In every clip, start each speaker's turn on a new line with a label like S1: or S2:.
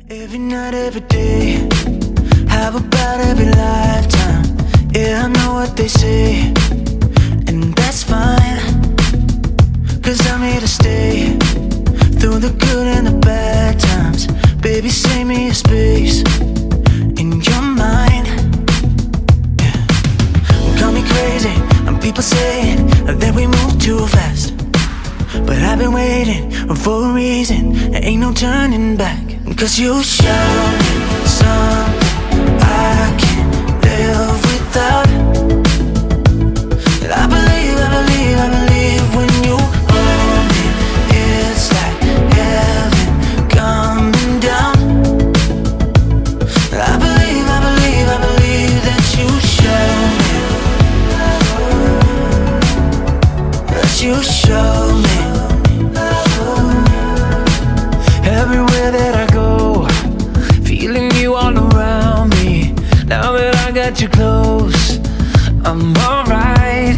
S1: Every night, every day, how about every lifetime? Yeah, I know what they say, and that's fine, 'cause I'm here to stay, through the good and the bad times. Baby, save me a space in your mind. Yeah. Call me crazy, and people saying that we move too fast, but I've been waiting for a reason. There ain't no turning back. 'Cause you show me something I can't live without. And I believe when you hold me, it's like heaven coming down. And I believe that you show me, that you show me. Everywhere that I go, feeling you all around me. Now that I got you close, I'm alright.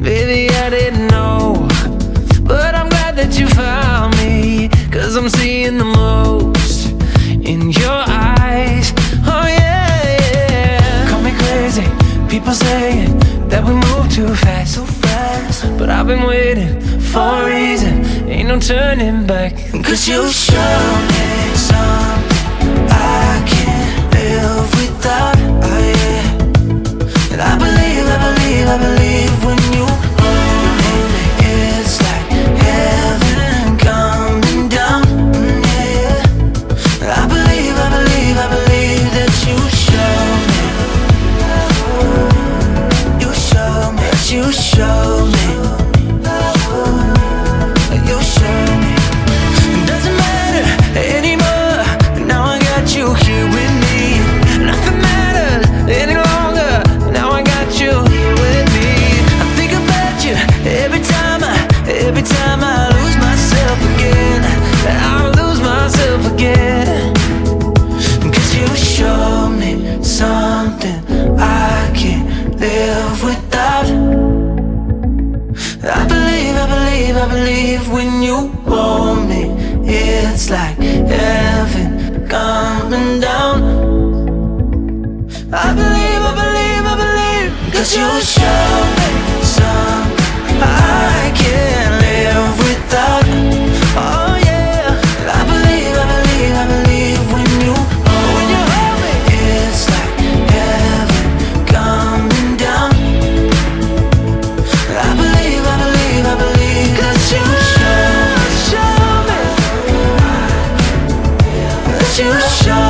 S1: Baby, I didn't know, but I'm glad that you found me, 'cause I'm seeing the most in your eyes. Oh yeah, yeah. Call me crazy, people saying that we move too fast, but I've been waiting for a reason. Ain't no turning back. 'Cause you show me something I can't live without. Oh yeah. And I believe when you hold me, it's like heaven coming down. Yeah. And I believe that you show me, you show me, that you show me. Every time I lose myself again, I lose myself again. 'Cause you show me something I can't live without. I believe when you hold me, it's like heaven coming down. I believe 'cause you show me something I can't live without. Oh yeah. I believe when you hold me, it's like heaven coming down. I believe 'cause you show me, that you show